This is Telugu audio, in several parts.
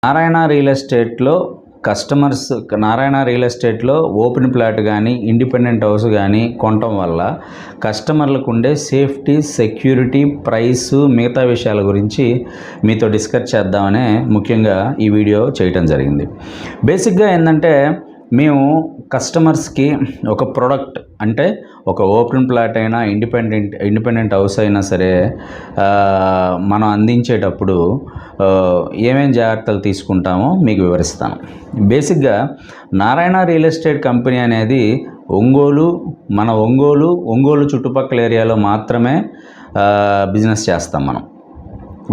నారాయణ రియల్ ఎస్టేట్లో నారాయణ రియల్ ఎస్టేట్లో ఓపెన్ ప్లాట్ కానీ ఇండిపెండెంట్ హౌస్ కానీ కొనటం వల్ల కస్టమర్లకు ఉండే సేఫ్టీ, సెక్యూరిటీ, ప్రైసు, మిగతా విషయాల గురించి మీతో డిస్కస్ చేద్దామనే ముఖ్యంగా ఈ వీడియో చేయటం జరిగింది. బేసిక్గా ఏంటంటే మేము కస్టమర్స్కి ఒక ప్రోడక్ట్ అంటే ఒక ఓపెన్ ప్లాట్ అయినా ఇండిపెండెంట్ హౌస్ అయినా సరే మనం అందించేటప్పుడు ఏమేం జాగ్రత్తలు తీసుకుంటామో మీకు వివరిస్తాను. బేసిక్గా నారాయణ రియల్ ఎస్టేట్ కంపెనీ అనేది ఒంగోలు చుట్టుపక్కల ఏరియాలో మాత్రమే బిజినెస్ చేస్తాం. మనం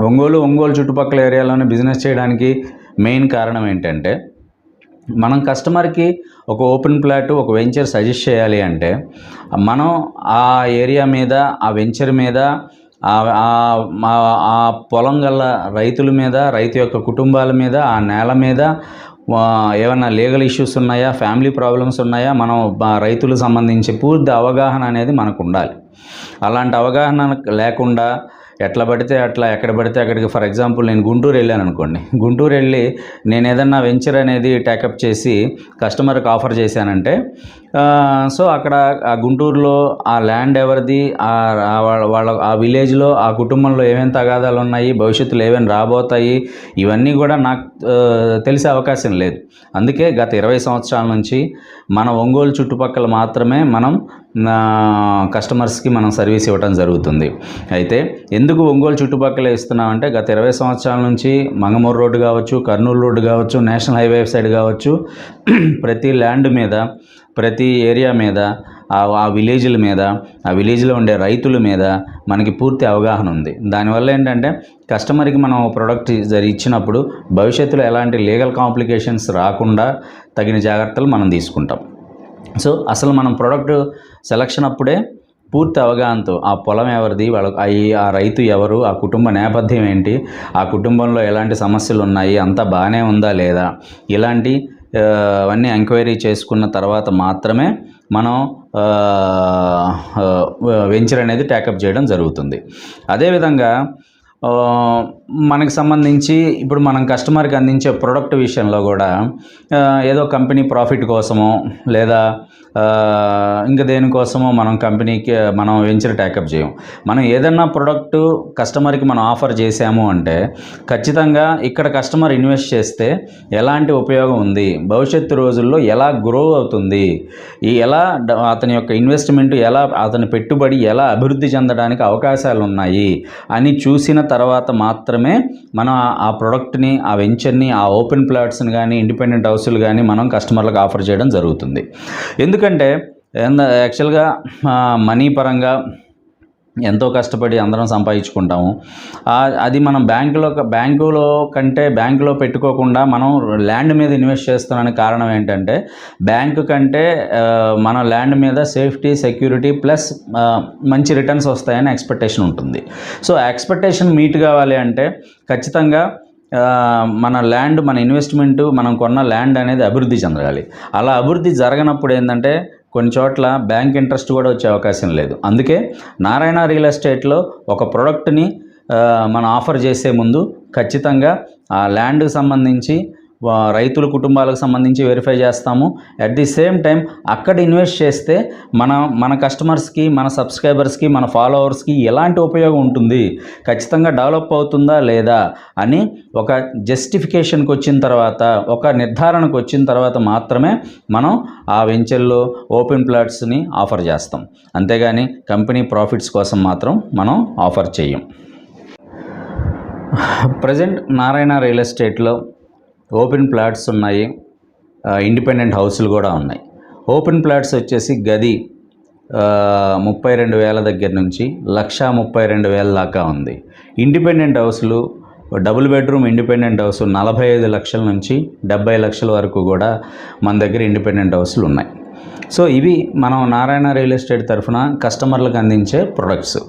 ఒంగోలు చుట్టుపక్కల ఏరియాలోనే బిజినెస్ చేయడానికి మెయిన్ కారణం ఏంటంటే, మనం కస్టమర్కి ఒక ఓపెన్ ప్లాట్, ఒక వెంచర్ సజెస్ట్ చేయాలి అంటే మనం ఆ ఏరియా మీద, ఆ వెంచర్ మీద, ఆ పొలం గల రైతుల మీద, రైతు యొక్క కుటుంబాల మీద, ఆ నేల మీద ఏమైనా లీగల్ ఇష్యూస్ ఉన్నాయా, ఫ్యామిలీ ప్రాబ్లమ్స్ ఉన్నాయా, మనం రైతులకు సంబంధించి పూర్తి అవగాహన అనేది మనకు ఉండాలి. అలాంటి అవగాహన లేకుండా ఎట్లా పడితే అట్లా, ఎక్కడ పడితే అక్కడికి, ఫర్ ఎగ్జాంపుల్ నేను గుంటూరు వెళ్ళాను అనుకోండి, గుంటూరు వెళ్ళి నేను ఏదన్నా వెంచర్ అనేది టేకప్ చేసి కస్టమర్కి ఆఫర్ చేశానంటే సో అక్కడ ఆ గుంటూరులో ఆ ల్యాండ్ ఎవరిది, వాళ్ళ ఆ విలేజ్లో, ఆ కుటుంబంలో ఏమేమి తగాదాలు ఉన్నాయి, భవిష్యత్తులో ఏమేమి రాబోతాయి, ఇవన్నీ కూడా నాకు తెలిసే అవకాశం లేదు. అందుకే గత 20 సంవత్సరాల నుంచి మన ఒంగోలు చుట్టుపక్కల మాత్రమే మనం కస్టమర్స్కి మనం సర్వీస్ ఇవ్వడం జరుగుతుంది. అయితే ఎందుకు ఒంగోలు చుట్టుపక్కల ఇస్తున్నామంటే, గత 20 సంవత్సరాల నుంచి మంగమూరు రోడ్డు కావచ్చు, కర్నూలు రోడ్డు కావచ్చు, నేషనల్ హైవే సైడ్ కావచ్చు, ప్రతి ల్యాండ్ మీద, ప్రతి ఏరియా మీద, ఆ విలేజ్ల మీద, ఆ విలేజ్లో ఉండే రైతుల మీద మనకి పూర్తి అవగాహన ఉంది. దానివల్ల ఏంటంటే కస్టమర్కి మనం ప్రోడక్ట్ ఇచ్చినప్పుడు భవిష్యత్తులో ఎలాంటి లీగల్ కాంప్లికేషన్స్ రాకుండా తగిన జాగ్రత్తలు మనం తీసుకుంటాం. సో అసలు మనం ప్రోడక్ట్ సెలక్షన్ అప్పుడే పూర్తి అవగాహనతో ఆ పొలం ఎవరిది, ఆ రైతు ఎవరు, ఆ కుటుంబ నేపథ్యం ఏంటి, ఆ కుటుంబంలో ఎలాంటి సమస్యలు ఉన్నాయి, అంతా బాగానే ఉందా లేదా, ఇలాంటి అవన్నీ ఎంక్వైరీ చేసుకున్న తర్వాత మాత్రమే మనం వెంచర్ అనేది టేకప్ చేయడం జరుగుతుంది. అదేవిధంగా మనకు సంబంధించి ఇప్పుడు మనం కస్టమర్కి అందించే ప్రోడక్ట్ విషయంలో కూడా ఏదో కంపెనీ ప్రాఫిట్ కోసమో లేదా ఇంకా దేనికోసమో మనం వెంచర్ టేకప్ చేయం. మనం ఏదన్నా ప్రోడక్ట్ కస్టమర్కి మనం ఆఫర్ చేసాము అంటే ఖచ్చితంగా ఇక్కడ కస్టమర్ ఇన్వెస్ట్ చేస్తే ఎలాంటి ఉపయోగం ఉంది, భవిష్యత్తు రోజుల్లో ఎలా గ్రో అవుతుంది, ఎలా అతని యొక్క ఇన్వెస్ట్మెంట్, ఎలా అతని పెట్టుబడి ఎలా అభివృద్ధి చెందడానికి అవకాశాలు ఉన్నాయి అని చూసిన తర్వాత మాత్రమే మనం ఆ ప్రోడక్ట్ని, ఆ వెంచర్ని, ఆ ఓపెన్ ప్లాట్స్ని కానీ, ఇండిపెండెంట్ హౌస్లు కానీ మనం కస్టమర్లకు ఆఫర్ చేయడం జరుగుతుంది. ఎందుకంటే యాక్చువల్గా మనీ పరంగా ఎంతో కష్టపడి అందరం సంపాదించుకుంటాము. అది మనం బ్యాంకులో పెట్టుకోకుండా మనం ల్యాండ్ మీద ఇన్వెస్ట్ చేస్తున్నానికి కారణం ఏంటంటే, బ్యాంకు కంటే మన ల్యాండ్ మీద సేఫ్టీ, సెక్యూరిటీ ప్లస్ మంచి రిటర్న్స్ వస్తాయని ఎక్స్పెక్టేషన్ ఉంటుంది. సో ఎక్స్పెక్టేషన్ మీట్ కావాలి అంటే ఖచ్చితంగా మన ఇన్వెస్ట్మెంట్, మనం కొన్న ల్యాండ్ అనేది అభివృద్ధి చెందగాలి. అలా అభివృద్ధి జరగనప్పుడు ఏంటంటే కొన్ని చోట్ల బ్యాంక్ ఇంట్రెస్ట్ కూడా వచ్చే అవకాశం లేదు. అందుకే నారాయణ రియల్ ఎస్టేట్లో ఒక ప్రోడక్ట్ని మనం ఆఫర్ చేసే ముందు ఖచ్చితంగా ఆ ల్యాండ్కి సంబంధించి, రైతుల కుటుంబాలకు సంబంధించి వెరిఫై చేస్తాము. అట్ ది సేమ్ టైం అక్కడ ఇన్వెస్ట్ చేస్తే మన కస్టమర్స్కి, మన సబ్స్క్రైబర్స్కి, మన ఫాలోవర్స్కి ఎలాంటి ఉపయోగం ఉంటుంది, ఖచ్చితంగా డెవలప్ అవుతుందా లేదా అని ఒక జస్టిఫికేషన్కి వచ్చిన తర్వాత, ఒక నిర్ధారణకు వచ్చిన తర్వాత మాత్రమే మనం ఆ వెంచర్లో ఓపెన్ ప్లాట్స్ని ఆఫర్ చేస్తాం. అంతేగాని కంపెనీ ప్రాఫిట్స్ కోసం మాత్రం మనం ఆఫర్ చేయం. ప్రజెంట్ నారాయణ రియల్ ఎస్టేట్లో ఓపెన్ ప్లాట్స్ ఉన్నాయి, ఇండిపెండెంట్ హౌస్లు కూడా ఉన్నాయి. ఓపెన్ ప్లాట్స్ వచ్చేసి గది 32,000 దగ్గర నుంచి 1,32,000 దాకా ఉంది. ఇండిపెండెంట్ హౌస్లు డబుల్ బెడ్రూమ్ ఇండిపెండెంట్ హౌస్ 45 లక్షల నుంచి 70 లక్షల వరకు కూడా మన దగ్గర ఇండిపెండెంట్ హౌస్లు ఉన్నాయి. సో ఇవి మనం నారాయణ రియల్ ఎస్టేట్ తరఫున కస్టమర్లకు అందించే ప్రొడక్ట్స్.